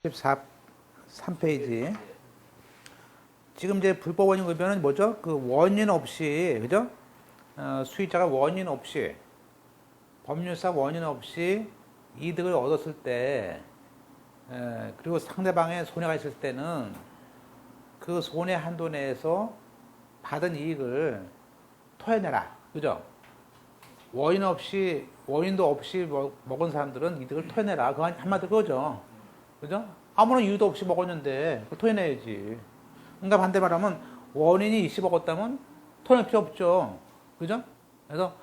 3페이지. 지금 이제 불법 원인 급여는 뭐죠? 그 원인 없이, 그죠? 수익자가 원인 없이, 법률상 원인 없이 이득을 얻었을 때, 그리고 상대방의 손해가 있을 때는 그 손해 한도 내에서 받은 이익을 토해내라. 그죠? 원인도 없이 먹은 사람들은 이득을 토해내라. 그거 한마디로 그거죠. 그죠? 아무런 이유도 없이 먹었는데 토해내야지. 그러니까 반대 말하면 원인이 있이 먹었다면 토해낼 필요 없죠. 그죠? 그래서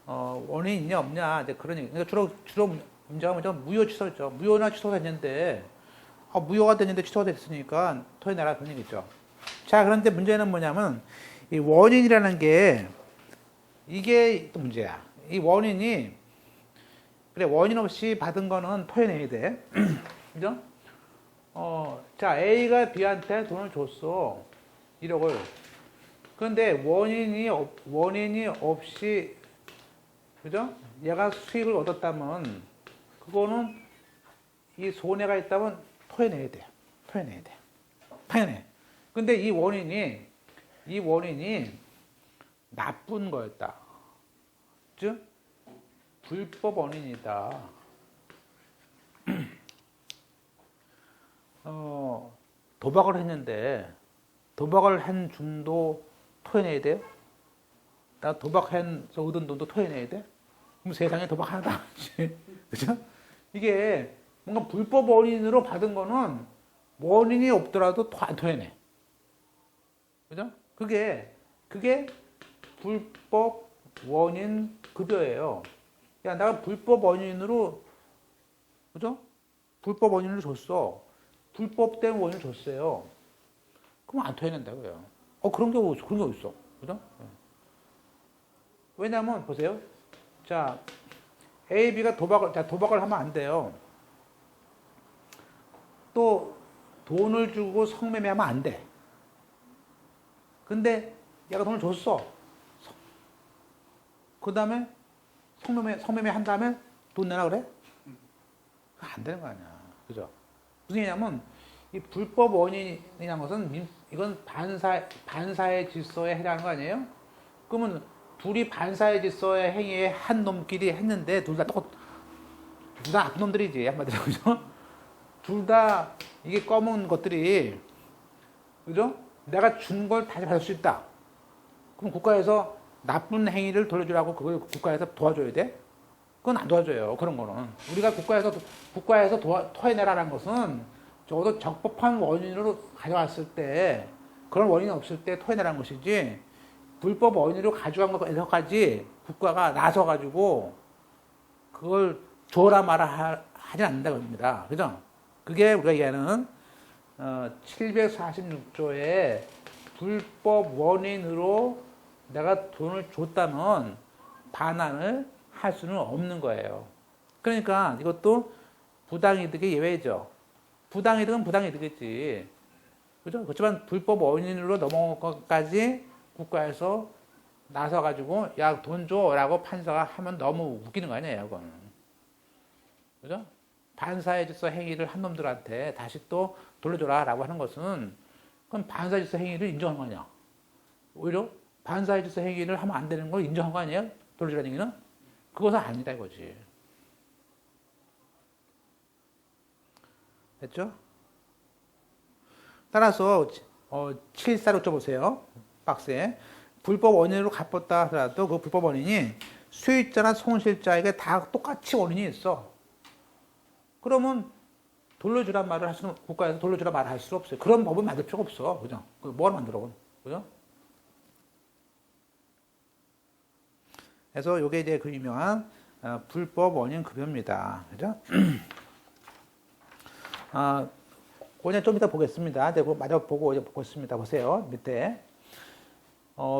원인이 있냐 없냐 이제 그런 얘기. 그러니까 주로 문제가 뭐죠? 무효 취소죠. 무효나 취소됐는데 무효가 됐는데 취소가 됐으니까 토해내라 그런 얘기죠. 자, 그런데 문제는 뭐냐면 이 원인이라는 게 이게 또 문제야. 이 원인이 그래 원인 없이 받은 거는 토해내야 돼. 그죠? 자, A가 B한테 돈을 줬어. 1억을. 그런데 원인이 없이, 그죠? 얘가 수익을 얻었다면, 그거는 이 손해가 있다면 토해내야 돼요. 토해내야 돼. 당연해. 근데 이 원인이 나쁜 거였다. 즉, 불법 원인이다. 도박을 했는데 도박을 한 중도 토해내야 돼요? 나 도박해서 얻은 돈도 토해내야 돼? 그럼 세상에 도박 하나도 안 하지. 그죠? 이게 뭔가 불법 원인으로 받은 거는 원인이 없더라도 안 토해내. 그죠? 그게 불법 원인 급여예요. 야, 내가 불법 원인으로, 그죠? 불법 원인을 줬어. 불법된 원인을 줬어요. 그럼 안 토해낸다고요. 그런 게 어딨어. 그죠? 왜냐면, 보세요. 자, A, B가 도박을 하면 안 돼요. 또, 돈을 주고 성매매하면 안 돼. 근데, 얘가 돈을 줬어. 그 다음에, 성매매 한 다음에 돈 내라 그래? 안 되는 거 아니야. 그죠? 무슨 얘기냐면, 이 불법 원인이라는 것은, 이건 반사의 질서에 해당하는 거 아니에요? 그러면, 둘이 반사의 질서의 행위에 한 놈끼리 했는데, 둘 다 나쁜 놈들이지, 한마디로. 그죠? 둘 다, 이게 검은 것들이, 그죠? 내가 준 걸 다시 받을 수 있다. 그럼 국가에서 나쁜 행위를 돌려주라고 그걸 국가에서 도와줘야 돼? 그건 안 도와줘요. 그런 거는. 우리가 국가에서 토해내라는 것은 적어도 적법한 원인으로 가져왔을 때, 그런 원인이 없을 때 토해내라는 것이지, 불법 원인으로 가져간 것에서까지 국가가 나서가지고, 그걸 줘라 마라 하진 않는다고 합니다. 그죠? 그게 우리가 얘기하는, 746조의 불법 원인으로 내가 돈을 줬다면 반환을 할 수는 없는 거예요. 그러니까 이것도 부당이득의 예외죠. 부당이득은 부당이득이지. 그죠? 그렇지만 불법 원인으로 넘어온 것까지 국가에서 나서가지고 야, 돈 줘라고 판사가 하면 너무 웃기는 거 아니에요, 그거는. 그죠? 반사의 질서 행위를 한 놈들한테 다시 또 돌려줘라라고 하는 것은 그건 반사의 질서 행위를 인정한 거 아니야. 오히려 반사의 질서 행위를 하면 안 되는 걸 인정한 거 아니에요? 돌려주라는 얘기는? 그것은 아니다 이거지. 됐죠? 따라서 746조 보세요. 박스에. 불법 원인으로 갚았다 하더라도 그 불법 원인이 수익자나 손실자에게 다 똑같이 원인이 있어. 그러면 돌려주란 말을 국가에서 돌려주란 말을 할 수 없어요. 그런 법은 만들 필요가 없어. 그죠? 뭐하러 만들어? 그죠? 그래서 이게 이제 그 유명한 불법 원인 급여입니다. 그죠? 그냥 좀 이따 보겠습니다. 마저 보고 이제 보겠습니다. 보세요. 밑에.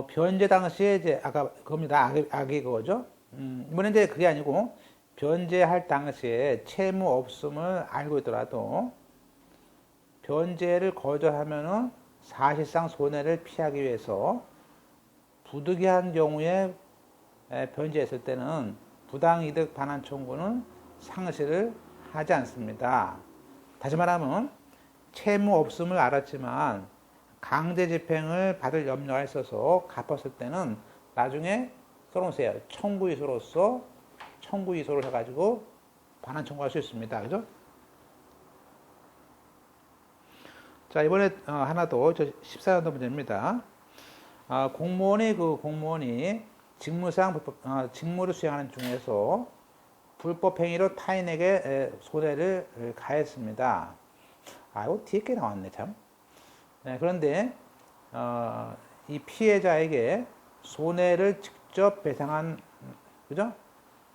변제 당시에 이제 아까 그겁니다. 악이 그거죠. 이번엔 이제 그게 아니고 변제할 당시에 채무 없음을 알고 있더라도 변제를 거절하면은 사실상 손해를 피하기 위해서 부득이한 경우에 변제했을 때는 부당이득 반환 청구는 상실을 하지 않습니다. 다시 말하면 채무 없음을 알았지만 강제 집행을 받을 염려가 있어서 갚았을 때는 나중에 써놓으세요. 청구이소로서 청구이소를 해가지고 반환 청구할 수 있습니다. 그죠? 자, 이번에 하나 더 14년도 문제입니다. 공무원이 직무상 직무를 수행하는 중에서 불법 행위로 타인에게 손해를 가했습니다. 이거 뒤에 게 나왔네, 참. 네, 그런데 이 피해자에게 손해를 직접 배상한, 그죠?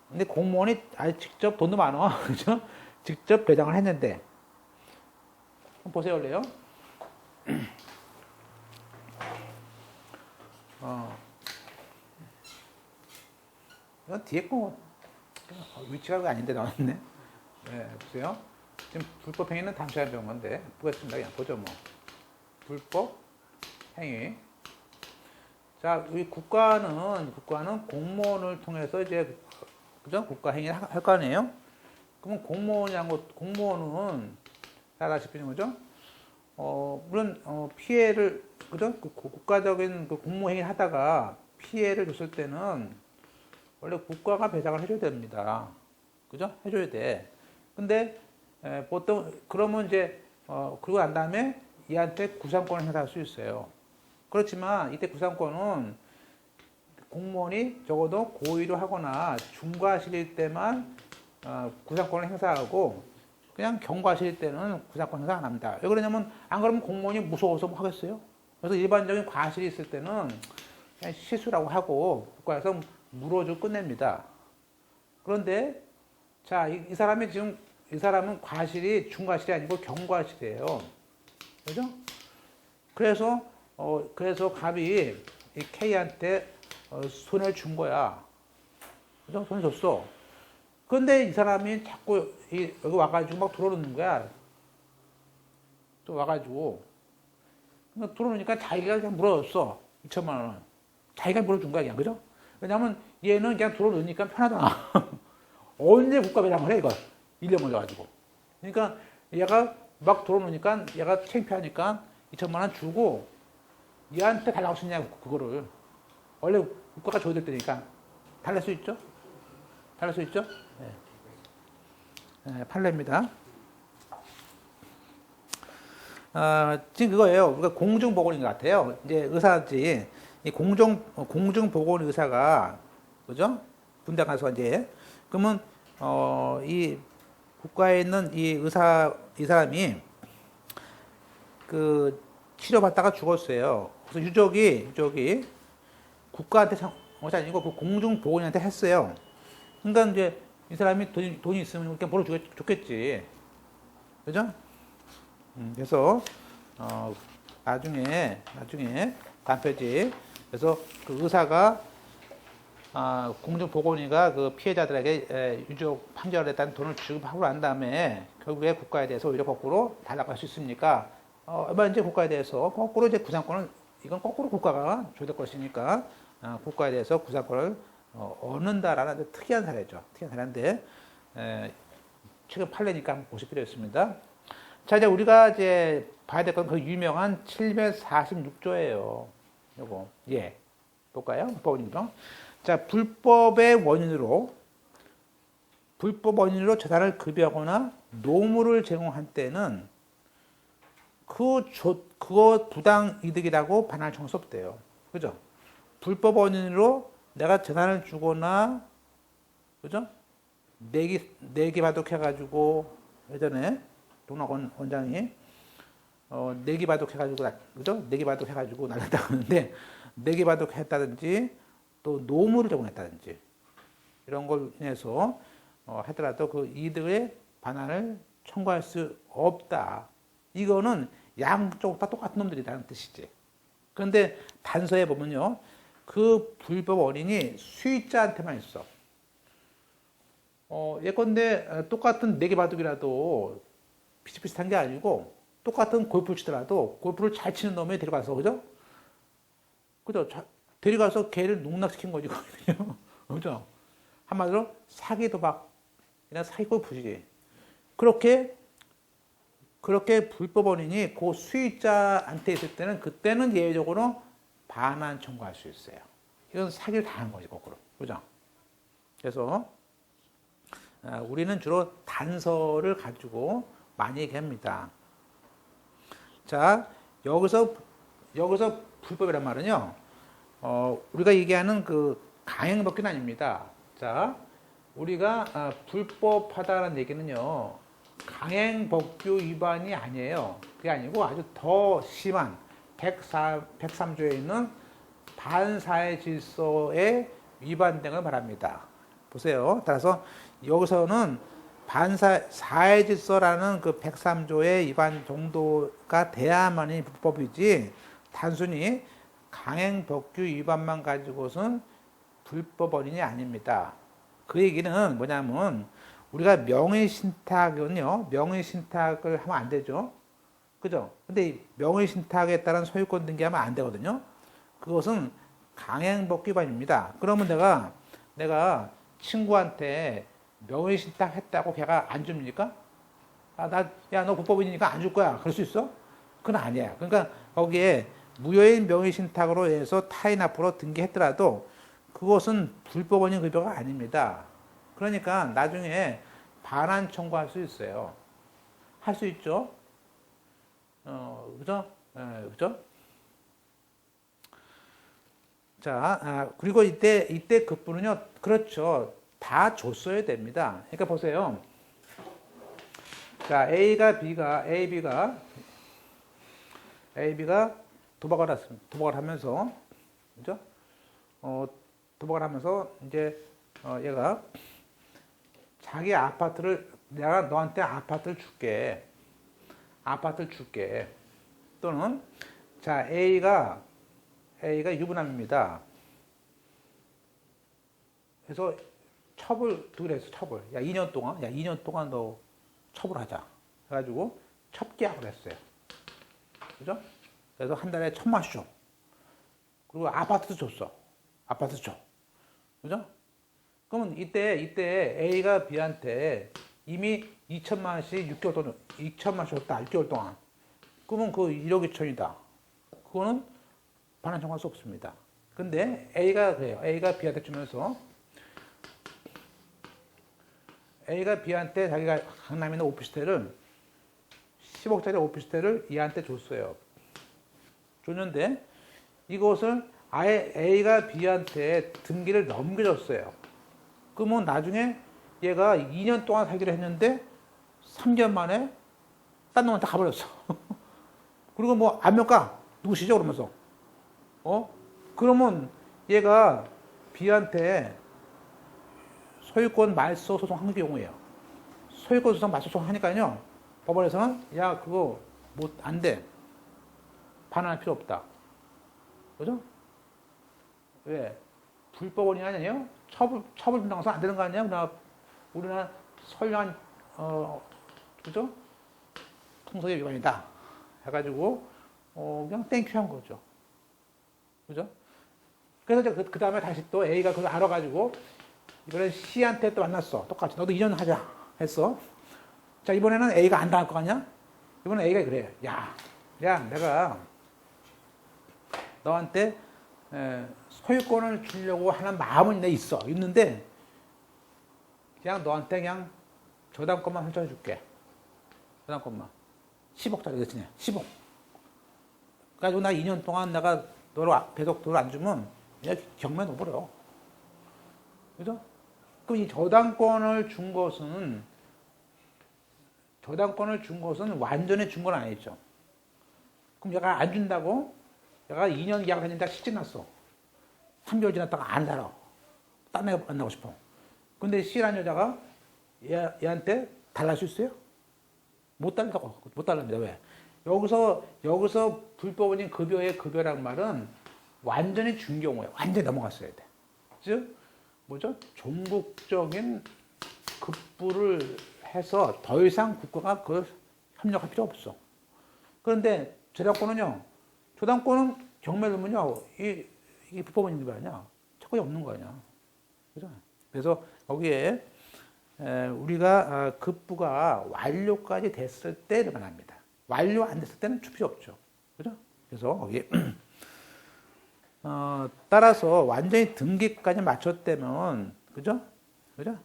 근데 공무원이 직접 돈도 많아, 그죠? 직접 배상을 했는데, 한번 보세요, 원래요. 이건 뒤에 거 위치가 아닌데 나왔네. 네, 보세요. 지금 불법 행위는 다음 시간에 배운 건데 보겠습니다. 그냥 보죠 뭐. 불법 행위. 자, 우리 국가는 공무원을 통해서 이제 그죠? 국가 행위를 할 거 아니에요? 그러면 공무원은 잘 아시는 거죠? 물론 피해를 그죠? 국가적인 공무 행위를 하다가 피해를 줬을 때는 원래 국가가 배상을 해줘야 됩니다. 그죠? 해줘야 돼. 근데 보통 그러면 이제 그러고 난 다음에 얘한테 구상권을 행사할 수 있어요. 그렇지만 이때 구상권은 공무원이 적어도 고의로 하거나 중과실일 때만 구상권을 행사하고 그냥 경과실일 때는 구상권 행사 안 합니다. 왜 그러냐면 안 그러면 공무원이 무서워서 뭐 하겠어요? 그래서 일반적인 과실이 있을 때는 그냥 실수라고 하고 국가에서 물어주고 끝냅니다. 그런데 자, 이 사람은 과실이 중과실이 아니고 경과실이에요. 그죠? 그래서 갑이 이 K한테 손해를 준 거야. 그죠? 손해 줬어. 그런데 이 사람이 자꾸 여기 와가지고 막 들어오는 거야. 또 와가지고. 들어오니까 자기가 그냥 물어줬어. 2천만 원. 자기가 물어준 거야, 그냥. 그죠? 왜냐면 얘는 그냥 들어오니까 편하잖아. 언제 국가 배상을 해, 이걸. 1년 걸려가지고. 그러니까 얘가 막 들어오니까 얘가 창피하니까 2천만 원 주고 얘한테 달라고 쓰냐, 그거를. 원래 국가가 줘야 될 때니까. 달랠 수 있죠? 달랠 수 있죠? 네. 네, 판례입니다. 지금 그거예요. 우리가 공중보건인 것 같아요. 이제 의사지. 이 공중보건 의사가, 그죠? 군대 가서 이제. 그러면, 이 국가에 있는 이 사람이 그 치료받다가 죽었어요. 그래서 유족이 국가한테 것이 아니고 그 공중보건인한테 했어요. 그러니까 이제 이 사람이 돈이 있으면 그냥 벌어주겠지. 그죠? 그래서, 나중에, 다음 페이지. 그래서 그 의사가, 공중보건의가 그 피해자들에게 유족 판결에 따른 돈을 지급하고 난 다음에 결국에 국가에 대해서 오히려 거꾸로 달라고 할 수 있습니까? 이제 국가에 대해서 거꾸로 이제 구상권을, 이건 거꾸로 국가가 줘야 될 것이니까, 국가에 대해서 구상권을 얻는다라는 특이한 사례죠. 특이한 사례인데, 최근 판례니까 한번 보실 필요 있습니다. 자, 이제 우리가 이제 봐야 될 건 그 유명한 746조예요. 요거. 예. 볼까요? 법원이죠. 자, 불법 원인으로 재산을 급여하거나 노무를 제공한 때는 그거 부당 이득이라고 반환을 청할 수 없대요. 그죠? 불법 원인으로 내가 재산을 주거나, 그죠? 내기 바둑해가지고, 예전에 동락원 원장이, 내기 바둑해가지고, 그죠? 내기 바둑해가지고 날렸다고 하는데, 내기 바둑했다든지, 또 노무를 제공했다든지, 이런 걸 인해서, 하더라도 그 이득의 반환을 청구할 수 없다. 이거는 양쪽 다 똑같은 놈들이라는 뜻이지. 그런데 단서에 보면요. 그 불법 원인이 수익자한테만 있어. 예컨대 똑같은 내기 바둑이라도 비슷비슷한 게 아니고 똑같은 골프를 치더라도 골프를 잘 치는 놈이 데려가서, 그죠? 그죠? 데려가서 걔를 농락시킨 거지, 거든요. 그죠? 한마디로 사기 도박, 그냥 사기 골프지. 그렇게 그렇게 불법 원인이 그 수익자한테 있을 때는 그때는 예외적으로 반환 청구할 수 있어요. 이건 사기를 당한 거지, 거꾸로. 그죠? 그래서 우리는 주로 단서를 가지고 많이 얘기합니다. 자, 여기서 불법이란 말은요, 우리가 얘기하는 그 강행법규는 아닙니다. 자, 우리가 불법하다는 얘기는요, 강행법규 위반이 아니에요. 그게 아니고 아주 더 심한 103조에 있는 반사회 질서에 위반된 걸 말합니다. 보세요. 따라서 여기서는 사회 질서라는 그 103조의 위반 정도가 돼야만이 불법이지 단순히 강행법규 위반만 가지고선 불법 원인이 아닙니다. 그 얘기는 뭐냐면 우리가 명의신탁은요, 명의신탁을 하면 안 되죠. 그죠? 근데 명의신탁에 따른 소유권 등기하면 안 되거든요. 그것은 강행법규 위반입니다. 그러면 내가 친구한테 명의신탁 했다고 걔가 안 줍니까? 야, 너 불법인이니까 안 줄 거야. 그럴 수 있어? 그건 아니야. 그러니까 거기에 무효인 명의신탁으로 해서 타인 앞으로 등기했더라도 그것은 불법원인 급여가 아닙니다. 그러니까 나중에 반환 청구할 수 있어요. 할 수 있죠? 그죠? 그죠? 자, 그리고 이때 급부는요, 그렇죠. 다 줬어야 됩니다. 그러니까 보세요. 자, AB가 도박을 하면서, 그죠? 도박을 하면서, 이제, 얘가 자기 내가 너한테 아파트를 줄게. 또는, 자, A가 유부남입니다. 그래서 두기로 했어, 첩을. 야, 2년 동안 너 첩을하자. 해가지고 첩계약을 했어요. 그죠? 그래서 한 달에 1,000만씩 줘. 그리고 아파트도 줬어. 아파트 줘. 그죠? 그러면 이때 A가 B한테 이미 2천만 원씩 2천만 원 줬다. 6개월 동안. 그러면 그 1억 2천이다. 그거는 반환 청구할 수 없습니다. 근데 A가 그래요. A가 B한테 주면서 A가 B한테 자기가 강남에 있는 오피스텔을 10억짜리 오피스텔을 얘한테 줬어요. 줬는데 이것을 아예 A가 B한테 등기를 넘겨줬어요. 그러면 나중에 얘가 2년 동안 살기로 했는데 3년 만에 딴 놈한테 가버렸어. 그리고 뭐 안 몇 가? 누구시죠? 그러면서. 그러면 얘가 B한테 소유권 말소 소송한 경우예요. 소유권 소송 말소 소송 하니까요. 법원에서는 야 그거 못 안 돼. 반환할 필요 없다. 그죠? 왜? 불법 원인 아니에요? 처벌 분당해서 안 되는 거 아니야? 우리나라 선량한 그죠? 통속의 위반이다. 해가지고 그냥 땡큐 한 거죠. 그죠? 그래서 그 다음에 다시 또 A가 그걸 알아가지고 이번엔 C한테 또 만났어. 똑같이 너도 2년 하자 했어. 자 이번에는 A가 안 당할 거 아니야? 이번엔 A가 그래. 야 내가 너한테 소유권을 주려고 하는 마음은 있는데 그냥 너한테 그냥 저당권만 설정해 줄게. 저당권만 10억짜리 그랬지. 10억. 그래가지고 나 2년 동안 내가 너를 계속 돈을 안 주면 그냥 경매 넣어버려. 그죠? 그럼 이 저당권을 준 것은 완전히 준 건 아니죠. 그럼 얘가 안 준다고? 얘가 2년 계약을 했는데 시집 났어. 3개월 지났다가 안 살아. 딴 애가 만나고 싶어. 근데 C라는 여자가 얘한테 달랄 수 있어요? 못 달랍니다. 왜? 여기서 불법원인 급여의 급여란 말은 완전히 준 경우에 완전히 넘어갔어야 돼. 즉, 종국적인 급부를 해서 더 이상 국가가 협력할 필요 없어. 그런데 저당권은 경매 넣으면요, 이게 불법원인 거 아니야? 처벌이 없는 거 아니야. 그죠? 그래서 거기에 우리가 급부가 완료까지 됐을 때를 말합니다. 완료 안 됐을 때는 줄 필요 없죠. 그죠? 그래서 거기 따라서 완전히 등기까지 마쳤다면 그죠? 그죠?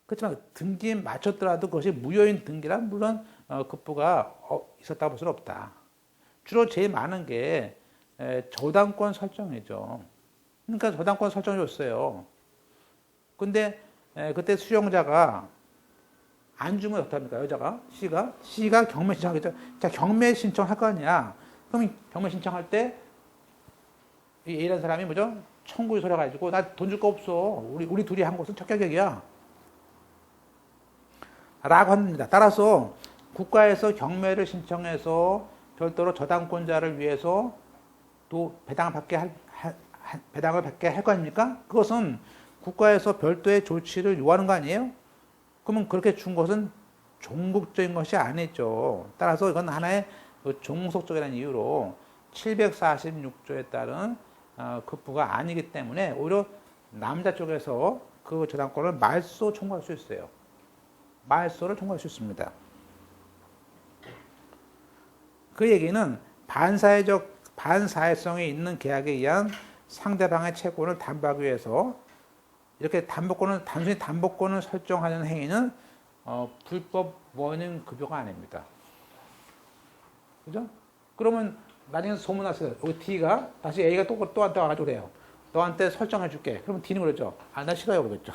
그렇지만 등기 마쳤더라도 그것이 무효인 등기란 물론 급부가 있었다고 볼 수는 없다. 주로 제일 많은 게 저당권 설정이죠. 그러니까 저당권 설정을 줬어요. 근데 그때 수용자가 안 주면 어떡합니까? 여자가 C가 경매 신청하겠죠. 자, 경매 신청할 거 아니야. 그럼 경매 신청할 때 A라는 사람이 뭐죠? 청구 유서를 가지고 나 돈 줄 거 없어. 우리 둘이 한 것은 적격이야. 라고 합니다. 따라서 국가에서 경매를 신청해서 별도로 저당권자를 위해서 또 배당을 받게 할 거 아닙니까? 그것은 국가에서 별도의 조치를 요하는 거 아니에요? 그러면 그렇게 준 것은 종국적인 것이 아니죠. 따라서 이건 하나의 종속적이라는 이유로 746조에 따른 급부가 아니기 때문에 오히려 남자 쪽에서 그 저당권을 말소 청구할 수 있어요. 말소를 청구할 수 있습니다. 그 얘기는 반사회성이 있는 계약에 의한 상대방의 채권을 담보하기 위해서 이렇게 단순히 담보권을 설정하는 행위는 불법 원인 급여가 아닙니다. 그죠? 그러면 나중에 소문났어요. 여기 D가 다시 A가 또한테 와가지고 그래요. 너한테 설정해 줄게. 그러면 D는 그러죠. 아, 나 싫어요. 그러겠죠.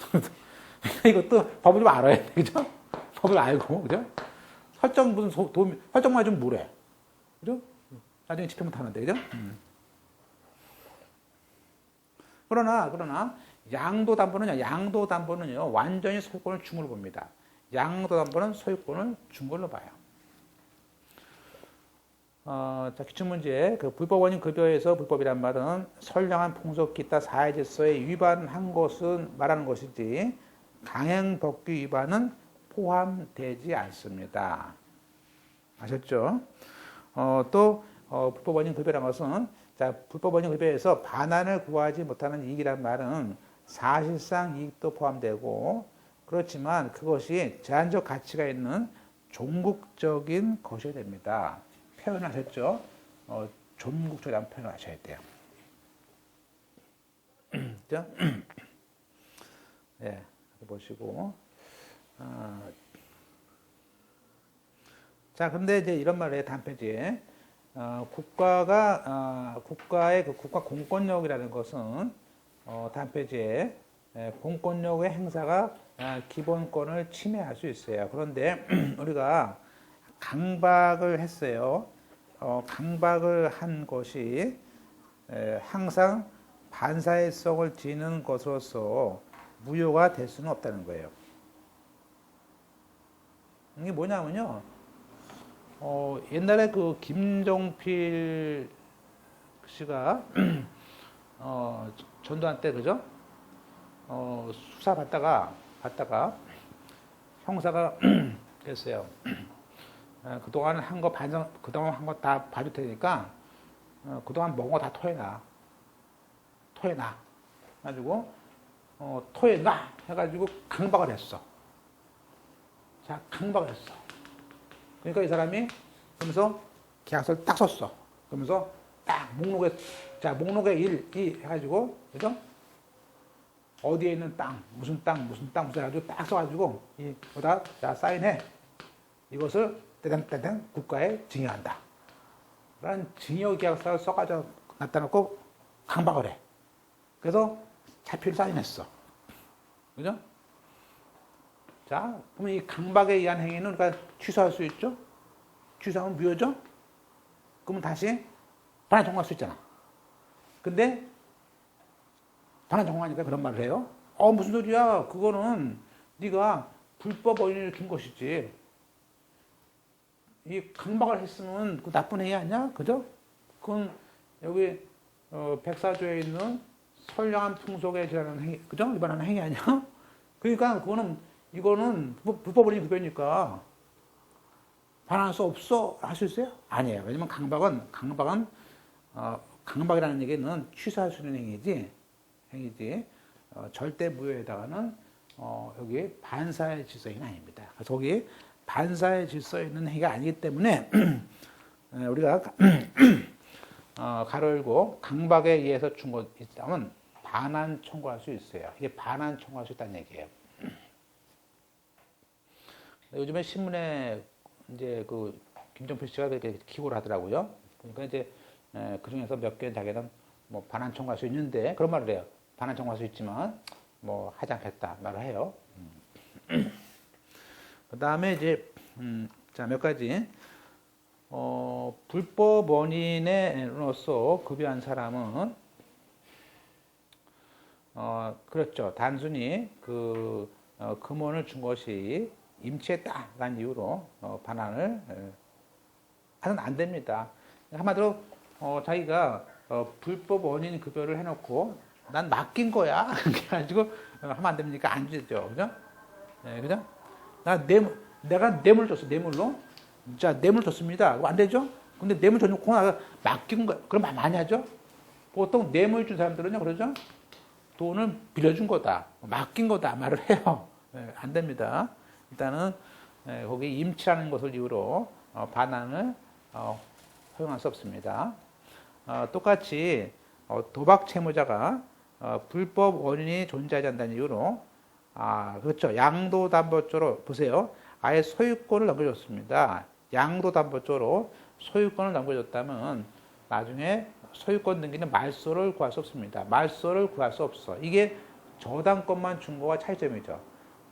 이것도 법을 좀 알아야 돼. 그죠? 법을 알고, 그죠? 설정만 좀 뭐래. 그죠? 나중에 집행 못 하는데, 그죠? 그러나, 양도담보는요, 완전히 소유권을 준 걸로 봅니다. 양도담보는 소유권을 준 걸로 봐요. 자, 기출문제. 그 불법원인 급여에서 불법이란 말은 선량한 풍속 기타 사회질서에 위반한 것은 말하는 것이지, 강행법규 위반은 포함되지 않습니다. 아셨죠? 또 불법원인 급여라는 것은 자, 불법원인 급여에서 반환을 구하지 못하는 이익이란 말은 사실상 이익도 포함되고 그렇지만 그것이 제한적 가치가 있는 종국적인 것이 됩니다. 표현하셨죠? 종국적이라는 표현을 하셔야 돼요. 그죠? 네, 보시고. 자, 근데 이제 이런 말을 해요, 다음 페이지에. 국가의 그 국가 공권력이라는 것은, 다음 페이지에, 공권력의 행사가 기본권을 침해할 수 있어요. 그런데 우리가 강박을 했어요. 강박을 한 것이 항상 반사회성을 지닌 것으로서 무효가 될 수는 없다는 거예요. 이게 뭐냐면요. 옛날에 그 김종필 씨가 전두환 때 그죠? 수사 받다가 형사가 그랬어요. 그동안 한 거 다 봐줄 테니까 그동안 먹은 거 다 토해놔. 가지고 토해놔 해가지고 강박을 했어. 자, 강박을 했어. 그러니까 이 사람이 그러면서 계약서를 딱 썼어. 그러면서 딱 목록에 1, 2 해가지고, 그죠? 어디에 있는 땅, 무슨 땅 해가지고 딱 써가지고, 이거다, 자, 사인해. 이것을 떼당 국가에 증여한다. 라는 증여 계약서를 써가지고 갖다 놓고 강박을 해. 그래서 자필 사인했어. 그죠? 자, 그러면 이 강박에 의한 행위는 우리가 취소할 수 있죠? 취소하면 무효죠? 그러면 다시 반환 청구할 수 있잖아. 근데 반환 청구하니까 그런 말을 해요. 무슨 소리야? 그거는 네가 불법 원인을 일으킨 것이지. 이 강박을 했으면 그 나쁜 행위 아니야? 그죠? 그건 여기 104조에 있는 선량한 풍속에 지나는 행위, 그죠? 위반하는 행위 아니야? 그러니까 이거는 불법 원인 급여니까 반환할 수 없어? 할 수 있어요? 아니에요. 왜냐면 강박이라는 얘기는 취소할 수 있는 행위지. 절대 무효에 해당하는 여기 반사의 질서행위는 아닙니다. 그래서 거기 반사의 질서에 있는 행위가 아니기 때문에 우리가 가로 열고 강박에 의해서 준 것 있다면 반환 청구할 수 있어요. 이게 반환 청구할 수 있다는 얘기예요. 요즘에 신문에 이제 그 김정필 씨가 그렇게 기고를 하더라고요. 그러니까 이제 그 중에서 몇 개는 자기는 뭐 반환 청구할 수 있는데 그런 말을 해요. 반환 청구할 수 있지만 뭐 하지 않겠다 말을 해요. 그 다음에 이제 자, 몇 가지 불법 원인으로서 급여한 사람은 그렇죠. 단순히 그 금원을 준 것이 임치했다라는 이유로 반환을 하면 안 됩니다. 한마디로 자기가 불법 원인 급여를 해놓고 난 맡긴 거야. 그래가지고 하면 안 됩니까? 안 되죠. 그죠? 네, 그죠? 내가 뇌물 줬어. 뇌물로. 자, 뇌물 줬습니다. 그거 안 되죠? 근데 뇌물 줘놓고 맡긴 거야. 그럼 많이 하죠? 보통 뇌물 준 사람들은요, 그러죠? 돈을 빌려준 거다. 맡긴 거다. 말을 해요. 네, 안 됩니다. 일단은 거기 임치라는 것을 이유로 반환을 허용할 수 없습니다. 똑같이 도박 채무자가 불법 원인이 존재하지 않는 이유로 그렇죠. 양도담보조로 보세요. 아예 소유권을 넘겨줬습니다. 양도담보조로 소유권을 넘겨줬다면 나중에 소유권 등기는 말소를 구할 수 없습니다. 말소를 구할 수 없어. 이게 저당권만 준 거와 차이점이죠.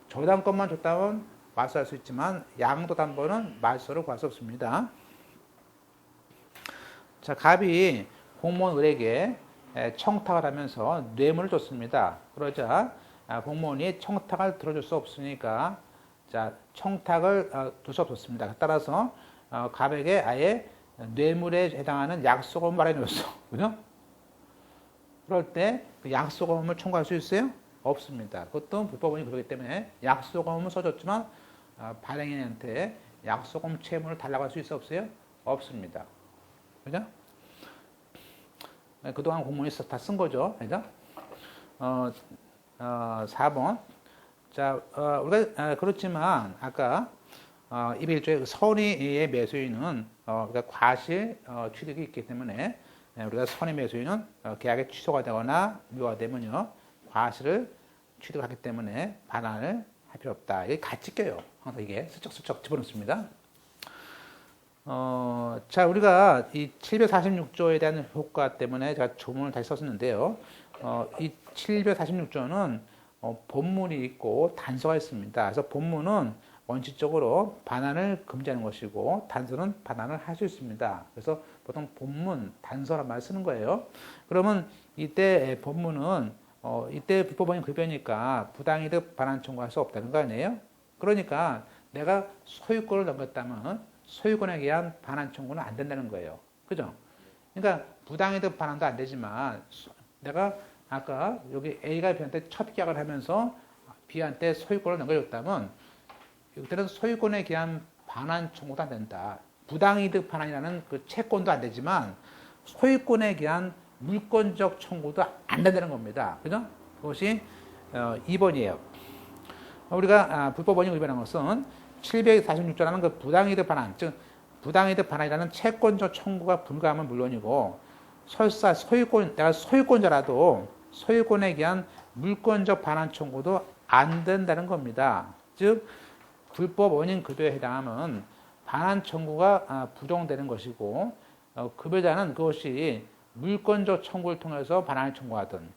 저당권만 줬다면 말소할 수 있지만 양도담보는 말소를 구할 수 없습니다. 자, 갑이 공무원 을에게 청탁을 하면서 뇌물을 줬습니다. 그러자 공무원이 청탁을 들어줄 수 없으니까 자, 청탁을 줄 수 없었습니다. 따라서 갑에게 아예 뇌물에 해당하는 약속을 마련해줬어. 그죠? 그럴 때 그 약속금을 청구할 수 있어요? 없습니다. 그것도 불법원이 그러기 때문에 약속금을 써줬지만 발행인한테 약속금 채무를 달라고 할 수 있어 없어요? 없습니다. 그죠? 그동안 공무원이 다 쓴 거죠. 그죠? 4번. 자, 우리가 그렇지만 아까 201조의 선의의 매수인은 그러니까 과실 취득이 있기 때문에 우리가 선의 매수인은 계약이 취소가 되거나 유효가 되면요 과실을 취득하기 때문에 반환을 할 필요 없다. 이게 같이 껴요. 항상 이게 슬쩍슬쩍 집어넣습니다. 자, 우리가 이 746조에 대한 효과 때문에 제가 조문을 다시 썼었는데요. 이 746조는 본문이 있고 단서가 있습니다. 그래서 본문은 원칙적으로 반환을 금지하는 것이고 단서는 반환을 할 수 있습니다. 그래서 보통 본문, 단서란 말을 쓰는 거예요. 그러면 이때 본문은 이때 불법원인 급여니까 부당이득 반환 청구할 수 없다는 거 아니에요? 그러니까 내가 소유권을 넘겼다면 소유권에 의한 반환 청구는 안 된다는 거예요. 그죠? 그러니까 부당이득 반환도 안 되지만 내가 아까 여기 A가 B한테 첫 계약을 하면서 B한테 소유권을 넘겨줬다면 이때는 소유권에 의한 반환 청구도 안 된다. 부당이득 반환이라는 그 채권도 안 되지만 소유권에 의한 물권적 청구도 안 된다는 겁니다. 그죠? 그것이 2번이에요. 우리가 불법 원인 위반한 것은 746조라는 그 부당이득 반환, 즉 부당이득 반환이라는 채권적 청구가 불가하면 물론이고 설사 내가 소유권자라도 소유권에 의한 물권적 반환 청구도 안 된다는 겁니다. 즉 불법 원인 급여에 해당하면 반환 청구가 부정되는 것이고 급여자는 그것이 물권적 청구를 통해서 반환을 청구하든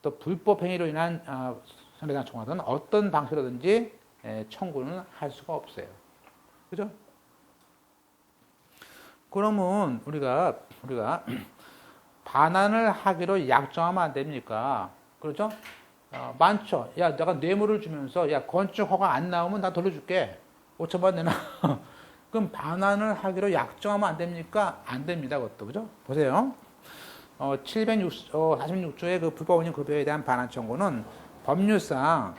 또 불법 행위로 인한 손해배상 청구하든 어떤 방식으로든지 청구는 할 수가 없어요. 그죠? 그러면 우리가 반환을 하기로 약정하면 안 됩니까? 그렇죠? 많죠. 야, 내가 뇌물을 주면서 야, 건축 허가 안 나오면 나 돌려줄게. 5천만 내놔. 그럼 반환을 하기로 약정하면 안 됩니까? 안 됩니다. 그것도. 그죠? 보세요. 746조의 그 불법 원인 급여에 대한 반환 청구는 법률상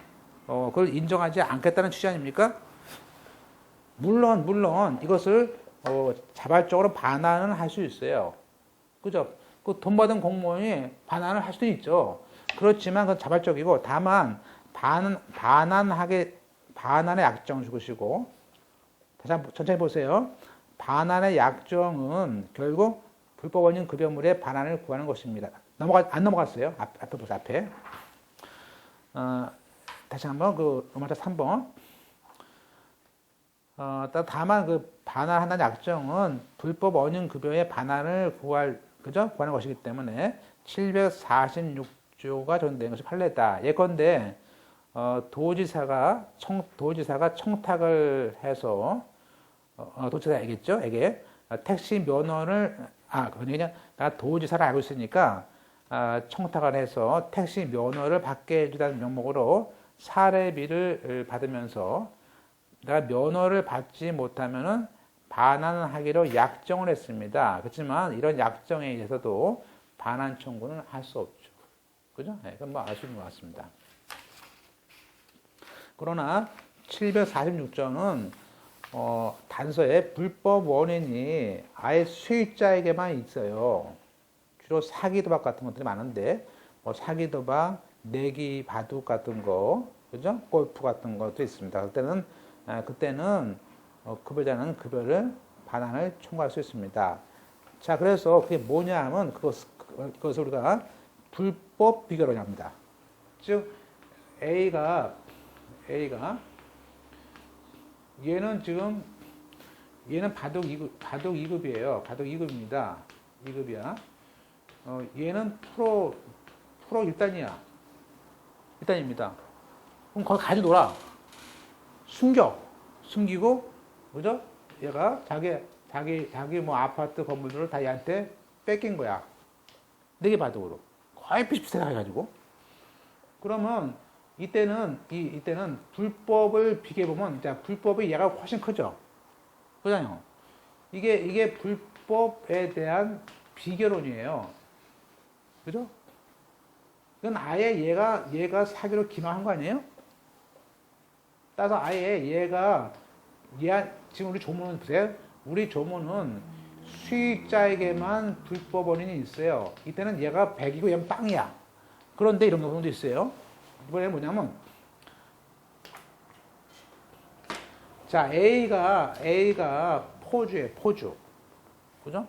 그걸 인정하지 않겠다는 취지 아닙니까? 물론 이것을 자발적으로 반환을 할 수 있어요. 그죠? 그 돈 받은 공무원이 반환을 할 수도 있죠. 그렇지만 그건 자발적이고 다만 반환의 약정을 주시고 다시 한번 천천히 보세요. 반환의 약정은 결국 불법 원인 급여물의 반환을 구하는 것입니다. 안 넘어갔어요. 앞에 보세요. 앞에. 다시 한번 그 로마자 3번. 다만 그 반환한다는 약정은 불법 원인 급여의 반환을 구하는 것이기 때문에 746조가 적용된 것이 판례다. 예컨대 도지사가 청탁을 해서 도지사에겠죠? 에게 택시 면허를 그냥 나 도지사를 알고 있으니까 청탁을 해서 택시 면허를 받게 해주다는 명목으로 사례비를 받으면서 내가 면허를 받지 못하면은 반환하기로 약정을 했습니다. 그렇지만 이런 약정에 의해서도 반환 청구는 할 수 없죠. 그죠? 네, 그건 뭐 알 수 있는 것 같습니다. 그러나 746조는 단서에 불법 원인이 아예 수익자에게만 있어요. 주로 사기 도박 같은 것들이 많은데 뭐 사기 도박, 내기 바둑 같은 거, 그죠? 골프 같은 것도 있습니다. 그때는 급여자는 급여를 반환을 청구할 수 있습니다. 자, 그래서 그게 뭐냐 하면 그것을 우리가 불법 비교로 합니다. 즉 A가 얘는 바둑 2급이에요. 바둑 2급입니다. 2급이야. 얘는 프로 1단이야. 1단입니다. 그럼 거기 가지 놀아. 숨기고, 그죠? 얘가 자기 뭐 아파트 건물들을 다 얘한테 뺏긴 거야. 내게 바둑으로. 거의 비슷비슷하게 해가지고. 그러면 이때는 불법을 비교해보면, 불법이 얘가 훨씬 크죠? 그잖아요. 이게 불법에 대한 비교론이에요. 그죠? 이건 아예 얘가 사기로 기망한 거 아니에요? 따라서 아예 지금 우리 조문은 보세요. 우리 조문은 수익자에게만 불법 원인이 있어요. 이때는 얘가 100이고 얘는 빵이야. 그런데 이런 경우도 있어요. 이번에 뭐냐면, 자, A가 포주예요, 포주. 그죠?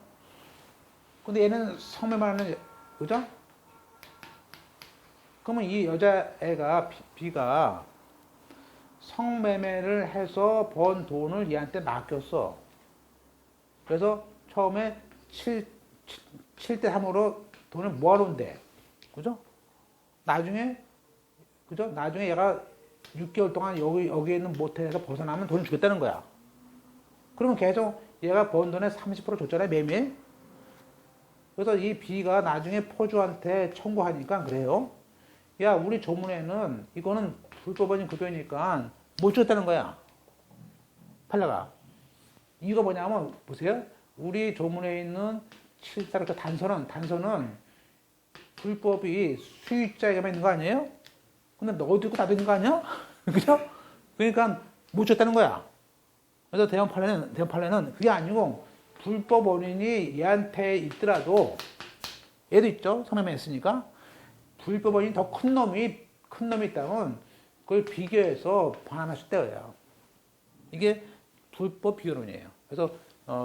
근데 얘는 성매매하는, 그죠? 그러면 이 여자애가, B가 성매매를 해서 번 돈을 얘한테 맡겼어. 그래서 처음에 7대 3으로 돈을 모아놓은데, 그죠? 나중에 얘가 6개월 동안 여기에 있는 모텔에서 벗어나면 돈을 주겠다는 거야. 그러면 계속 얘가 번 돈의 30% 줬잖아요, 매일. 그래서 이 B가 나중에 포주한테 청구하니까 그래요. 야, 우리 조문에는 이거는 불법적인 급여니까 못 줬다는 거야. 판례가. 이유가 뭐냐면, 보세요. 우리 조문에 있는 7사를 단서는 불법이 수익자에게만 있는 거 아니에요? 근데 너도 있고 나도 있는 거 아니야? 그죠? 그러니까 못 줬다는 거야. 그래서 대형 판례는 그게 아니고 불법 원인이 얘한테 있더라도 얘도 있죠. 성매매 했으니까. 불법 원인이 더 큰 놈이 있다면 그걸 비교해서 반환할 수 있다고요. 이게 불법 비교론이에요. 그래서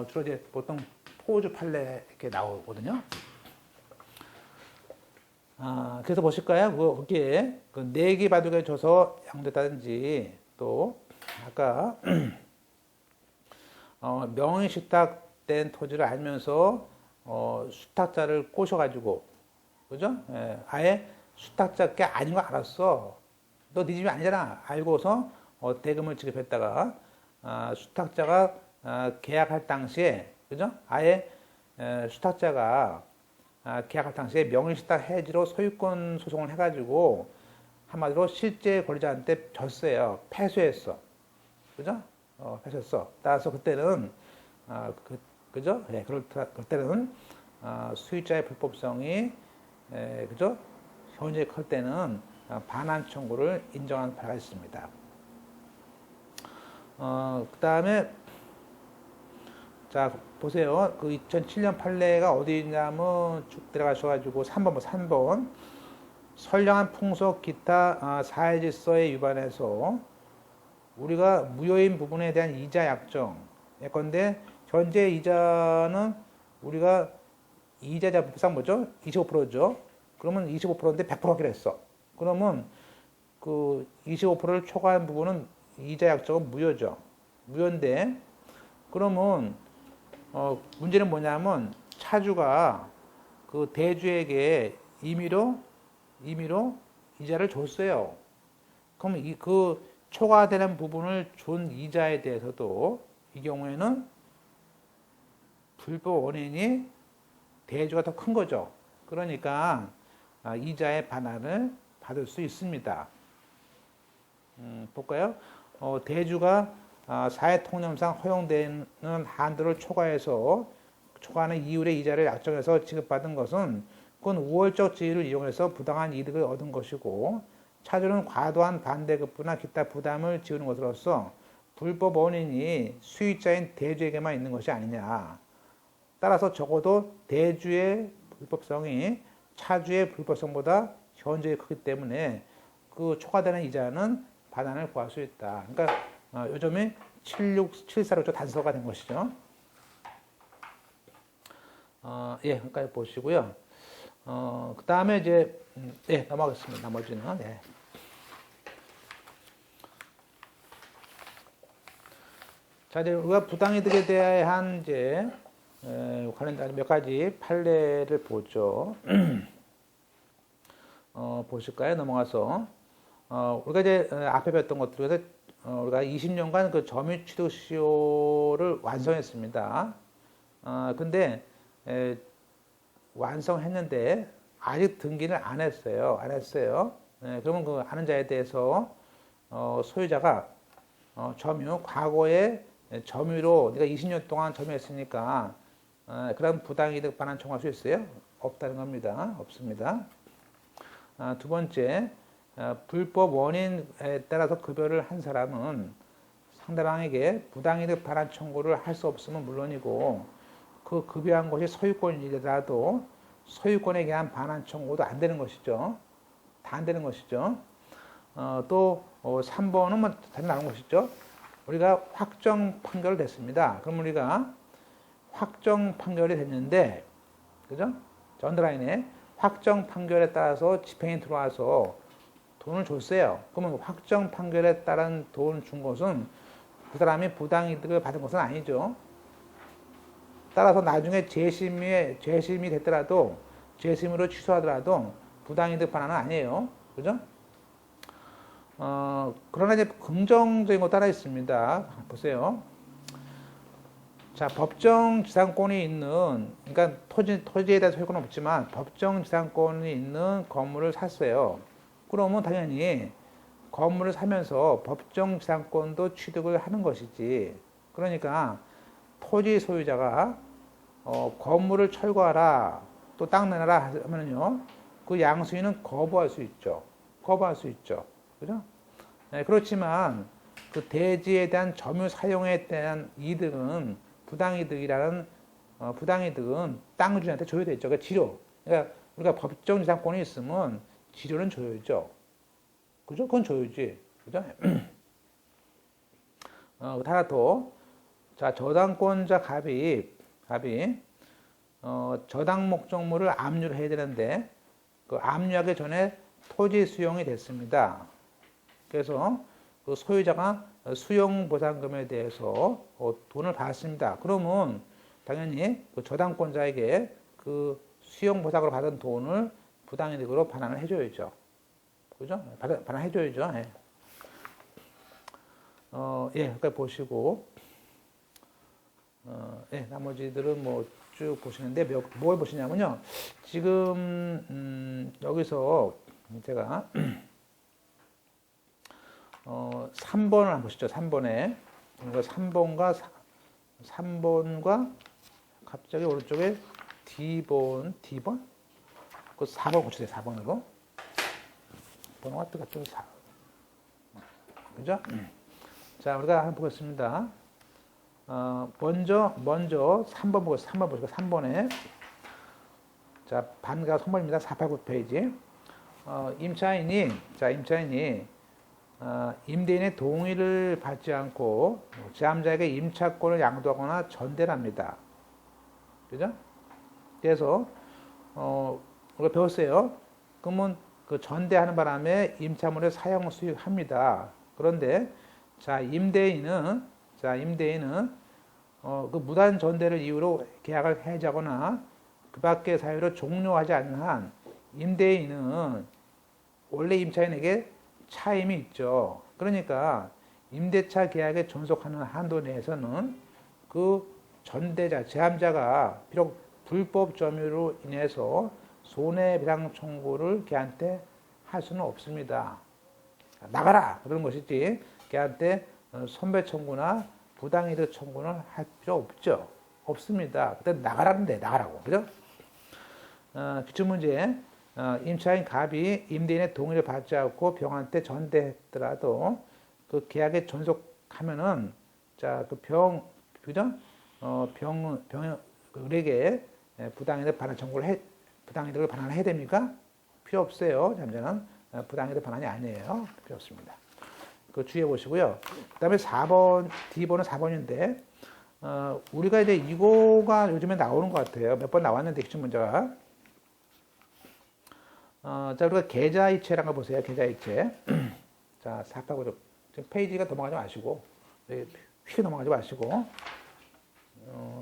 주로 이제 보통 포주 판례 이렇게 나오거든요. 그래서 보실까요? 거기에 그 내기 바둑에 져서 양도했다든지 또 아까 명의식탁된 토지를 알면서 수탁자를 꼬셔가지고 그죠? 아예 수탁자 게 아닌 거 알았어. 너 네 집이 아니잖아. 알고서 대금을 지급했다가 수탁자가 계약할 당시에 그죠? 아예 수탁자가 계약할 당시에 명의식탁 해지로 소유권 소송을 해가지고 한마디로 실제 권리자한테 졌어요. 패소했어. 그죠? 패소했어. 따라서 그때는 그죠? 네, 그때는 수익자의 불법성이 그죠? 현재 클 때는 반환 청구를 인정하는 바가 있습니다. 그 다음에 자 보세요. 그 2007년 판례가 어디 있냐면 쭉 들어가셔가지고 3번 선량한 풍속 기타 사회질서에 위반해서 우리가 무효인 부분에 대한 이자 약정 예컨대 현재 이자는 우리가 이자자 부상 뭐죠? 25%죠. 그러면 25%인데 100% 하기로 했어. 그러면 그 25%를 초과한 부분은 이자 약정은 무효죠. 무효인데 그러면 문제는 뭐냐면 차주가 그 대주에게 임의로 이자를 줬어요. 그럼 그 초과되는 부분을 준 이자에 대해서도 이 경우에는 불법 원인이 대주가 더 큰 거죠. 그러니까 이자의 반환을 받을 수 있습니다. 볼까요? 대주가 사회통념상 허용되는 한도를 초과하는 이율의 이자를 약정해서 지급받은 것은 그건 우월적 지위를 이용해서 부당한 이득을 얻은 것이고 차주는 과도한 반대급부나 기타 부담을 지우는 것으로서 불법 원인이 수익자인 대주에게만 있는 것이 아니냐. 따라서 적어도 대주의 불법성이 차주의 불법성보다 현저히 크기 때문에 그 초과되는 이자는 반환을 구할 수 있다. 그러니까 요점이 7674로 단서가 된 것이죠. 예, 여기까지 보시고요. 그 다음에 이제 예, 넘어가겠습니다. 나머지는 예. 자, 이제 우리가 부당이득에 대한 이제 관련된 몇 가지 판례를 보죠. 보실까요? 넘어가서 우리가 이제 앞에 배웠던 것들에서 우리가 20년간 그 점유취득시효를 완성했습니다. 근데 완성했는데 아직 등기를 안 했어요. 그러면 그 아는 자에 대해서 소유자가 과거에 점유로 네가 20년 동안 점유했으니까 그런 부당이득 반환 청구할 수 있어요? 없다는 겁니다. 없습니다. 두 번째, 불법 원인에 따라서 급여를 한 사람은 상대방에게 부당이득 반환 청구를 할 수 없으면 물론이고 그 급여한 것이 소유권이라도 소유권에 대한 반환 청구도 안 되는 것이죠. 다 안 되는 것이죠. 또 3번은 뭐 다시 나온 것이죠. 우리가 확정 판결 됐습니다. 그럼 우리가 확정 판결이 됐는데, 그죠? 언더라인에 확정 판결에 따라서 집행이 들어와서 돈을 줬어요. 그러면 확정 판결에 따른 돈 준 것은 그 사람이 부당이득을 받은 것은 아니죠. 따라서 나중에 재심이 됐더라도 재심으로 취소하더라도 부당이득 반환은 아니에요. 그죠? 그러나 이제 긍정적인 것도 하나 있습니다. 보세요. 자, 법정 지상권이 있는, 그러니까 토지에 대한 소유권은 없지만 법정 지상권이 있는 건물을 샀어요. 그러면 당연히 건물을 사면서 법정 지상권도 취득을 하는 것이지. 그러니까 토지 소유자가 건물을 철거하라, 또 땅 내놔라 하면요, 그 양수인은 거부할 수 있죠. 그죠? 네, 그렇지만 그 대지에 대한 점유 사용에 대한 이득은 부당이득은 땅 주인한테 줘야 되죠. 그러니까 지료. 그러니까 우리가 법정 지상권이 있으면 지료는 줘야죠. 그죠? 그건 줘야지. 그죠? 하나 더. 자, 저당권자 갑이 저당 목적물을 압류를 해야 되는데 그 압류하기 전에 토지 수용이 됐습니다. 그래서 그 소유자가 수용 보상금에 대해서 돈을 받았습니다. 그러면 당연히 그 저당권자에게 그 수용 보상으로 받은 돈을 부당이득으로 반환을 해줘야죠. 그죠? 반환해줘야죠. 예. 예, 여기까지 보시고, 예, 나머지들은 뭐 쭉 보시는데, 뭘 보시냐면요. 지금, 여기서 제가, 3번을 한번 보시죠. 3번에. 3번과 갑자기 오른쪽에 D번? 그 4번 고치세요. 4번으로. 번호가 뜨겁죠. 4. 그죠? 자, 우리가 한번 보겠습니다. 먼저 3번 보겠습니다. 3번 보시고 3번에 자, 반가 선물입니다. 489페이지. 임차인이 임대인의 동의를 받지 않고 제3자에게 임차권을 양도하거나 전대를 합니다. 그죠? 그래서 우리가 배웠어요. 그러면 그 전대하는 바람에 임차물의 사용 수익합니다. 그런데 임대인은 그 무단 전대를 이유로 계약을 해지하거나 그 밖의 사유로 종료하지 않는 한 임대인은 원래 임차인에게 차임이 있죠. 그러니까 임대차 계약에 존속하는 한도 내에서는 그 전대자, 제함자가 비록 불법 점유로 인해서 손해배상 청구를 걔한테 할 수는 없습니다. 나가라! 그런 것이지 걔한테 손배 청구나 부당이득 청구는 할 필요 없죠. 없습니다. 그때 나가라는데 나가라고. 그죠? 기출문제. 임차인 갑이 임대인의 동의를 받지 않고 병한테 전대했더라도 그 계약에 존속하면은 그죠? 을에게 부당이득 반환 청구를 부당이득을 반환해야 됩니까? 필요 없어요. 잠자는 부당이득 반환이 아니에요. 필요 없습니다. 그 주의해 보시고요. 그 다음에 4번, D번은 4번인데, 우리가 이제 이거가 요즘에 나오는 것 같아요. 몇 번 나왔는데, 기출 문제가. 우리가 계좌이체라는 거 보세요. 계좌이체. 자, 삽하고 지금 페이지가 넘어가지 마시고, 휙 넘어가지 마시고,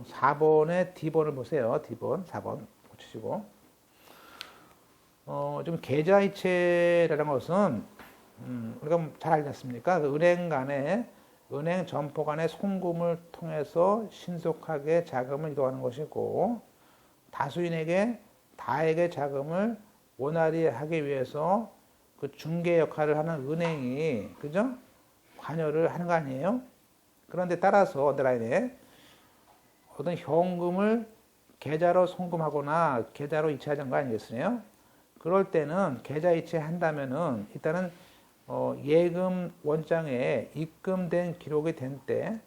4번의 D번을 보세요. D번, 4번 고치시고. 좀 계좌이체라는 것은, 우리가 잘 알지 않습니까? 그 은행 점포 간의 송금을 통해서 신속하게 자금을 이동하는 것이고, 다수인에게 다에게 자금을 원활히 하기 위해서 그 중개 역할을 하는 은행이, 그죠? 관여를 하는 거 아니에요? 그런데 따라서 언더라인에 어떤 현금을 계좌로 송금하거나 계좌로 이체하는 거 아니겠어요? 그럴 때는 계좌 이체한다면은 일단은 예금 원장에 입금된 기록이 된 때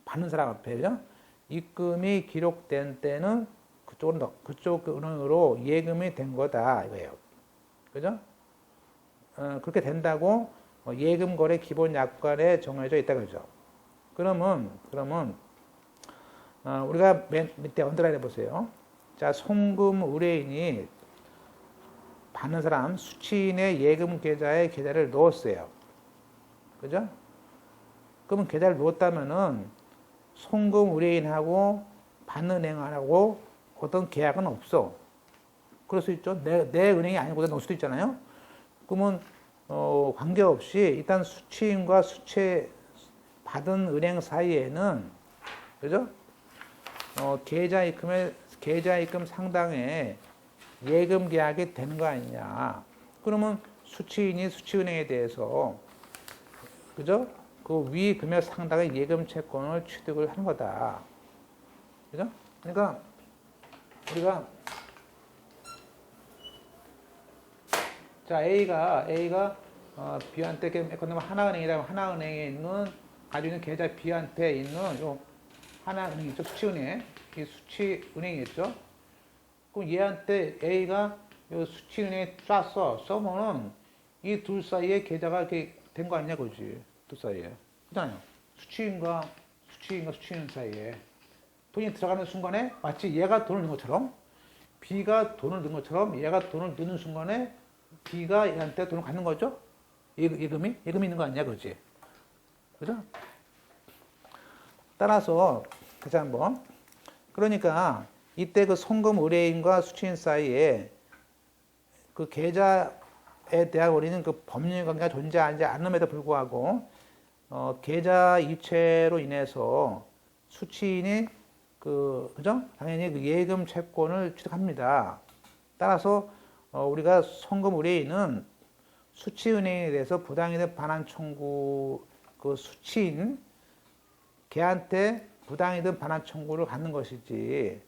받는 사람 앞에요. 입금이 기록된 때는 그쪽 은행으로 예금이 된 거다 이거예요. 그죠? 그렇게 된다고 예금 거래 기본 약관에 정해져 있다 그러죠. 그러면 우리가 맨 밑에 언더라인 해보세요. 자, 송금 의뢰인이 받는 사람 수취인의 예금 계좌에 계좌를 넣었어요. 그죠? 그러면 계좌를 넣었다면은 송금 의뢰인하고 받는 은행하고 어떤 계약은 없어. 그럴 수 있죠. 내 은행이 아니고 넣을 수도 있잖아요. 그러면 관계없이 일단 수취인과 수취 받은 은행 사이에는 그죠? 계좌 입금 상당의 예금 계약이 되는 거 아니냐. 그러면 수취인이 수취은행에 대해서 그죠? 그 위 금액 상당의 예금 채권을 취득을 하는 거다. 그죠? 그러니까 우리가 자 A가 B한테 예컨대 하나은행이라면 하나은행에 있는 가지고 있는 계좌 B한테 있는 요 하나은행 있죠? 수취은행. 이 수취은행이겠죠? 그럼 얘한테 A가 요 수취은행에 쏘면은 이 둘 사이에 계좌가 이렇게 된 거 아니냐, 그지? 둘 사이에. 그잖아요. 수취인과 수취인 사이에. 돈이 들어가는 순간에 마치 얘가 돈을 넣은 것처럼 B가 돈을 넣은 것처럼 얘가 돈을 넣는 순간에 B가 얘한테 돈을 갖는 거죠? 예금이 있는 거 아니냐, 그지? 그죠? 따라서, 다시 한번. 그러니까, 이때 그 송금 의뢰인과 수취인 사이에 그 계좌에 대한 우리는 그 법률 관계가 존재하지 않음에도 불구하고, 계좌 이체로 인해서 수취인이 그죠? 당연히 그 예금 채권을 취득합니다. 따라서, 우리가 송금 의뢰인은 수취은행에 대해서 부당이득 반환 청구 그 수취인 걔한테 부당이득 반환 청구를 갖는 것이지,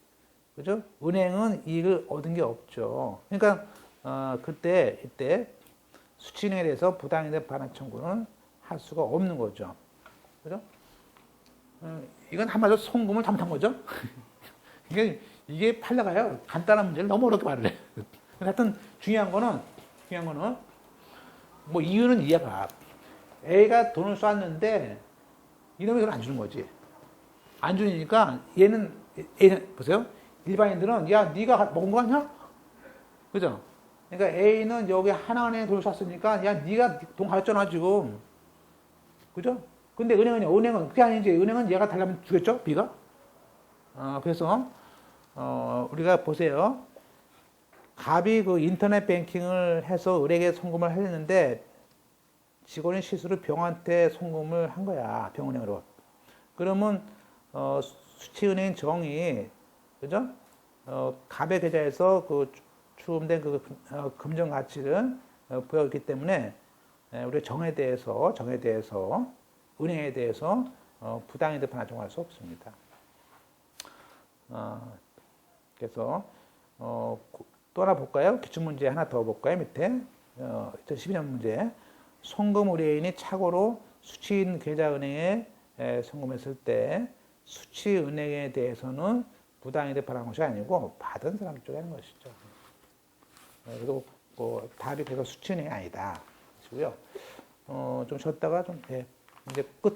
그죠? 은행은 이익을 얻은 게 없죠. 그러니까 이때 수취인에 대해서 부당이득 반환 청구는 할 수가 없는 거죠. 그죠? 이건 한마디로 송금을 잘못한 거죠. 이게 팔려가요. 간단한 문제를 너무 어렵게 말을 해. 하여튼 중요한 거는 중요한 거는 뭐 이유는 이해가. A가 돈을 쐈는데 이놈이 그걸 안 주는 거지. 안 주니까 얘는 보세요. 일반인들은 야 네가 먹은 거 아니야? 그죠? 그러니까 A는 여기 하나은행에 돈을 쐈으니까 야 네가 돈 가졌잖아 지금. 그죠? 근데 은행은 그게 아니지. 은행은 얘가 달라면 주겠죠? B가? 그래서 우리가 보세요. 갑이 그 인터넷 뱅킹을 해서 을에게 송금을 했는데 직원이 실수로 병한테 송금을 한 거야. 병은행으로. 그러면 수취은행 정이 그죠? 갑의 계좌에서 그 추금된 그 금전 가치를 보였기 때문에 우리 정에 대해서 은행에 대해서 부당이득 반환정할 수 없습니다. 그래서 또 하나 볼까요? 기출문제 하나 더 볼까요? 밑에 2012년 문제. 송금 의뢰인이 착오로 수취인 계좌은행에 송금했을 때 수취은행에 대해서는 부당이득 반환한 것이 아니고 받은 사람 쪽에 하는 것이죠. 그래서 답이 그래서 수취은행이 아니다. 그렇고요. 좀 쉬었다가 좀 이제 끝.